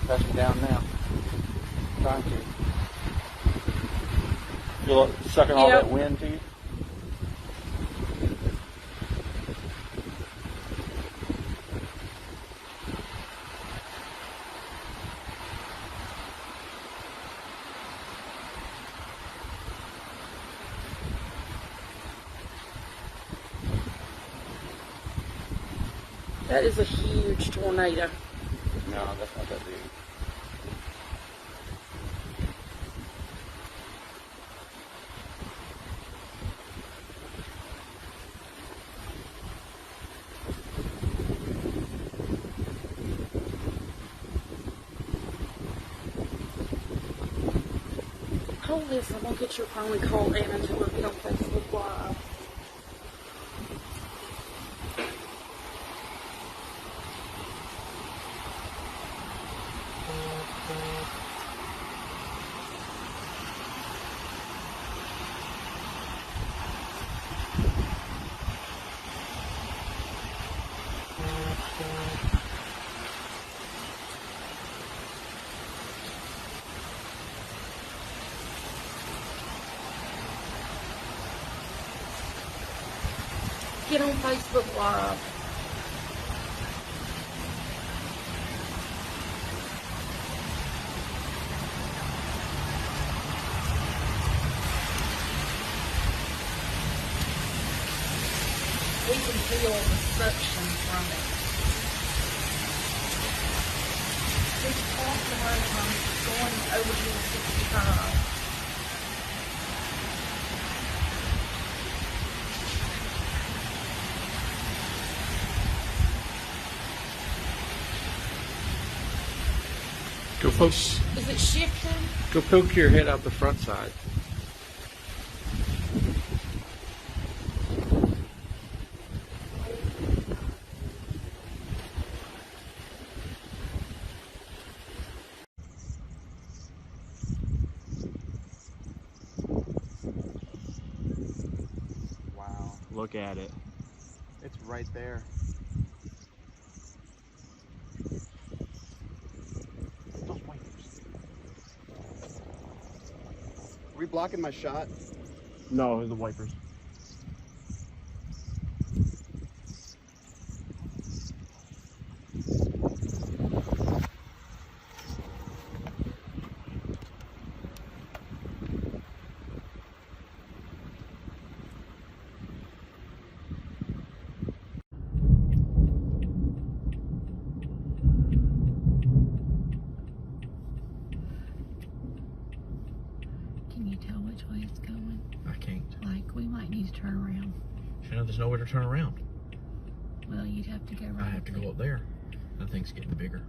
That's me down now. Trying to. Feel it sucking all that wind to you? That is a huge tornado. No, that's not that big. Hold this, I'm gonna get your phone and call Anna to look it on Facebook Live. Get on Facebook Live. We can feel the suction from it. Just off the road going over to 65. Go poke. Is it shifting? Go poke your head out the front side. Wow, look at it. It's right there. Are we blocking my shot? No, the wipers. Can you tell which way it's going? I can't. Like, we might need to turn around. Shannon, there's nowhere to turn around. Well, you'd have to go right. I have to go up there. That thing's getting bigger.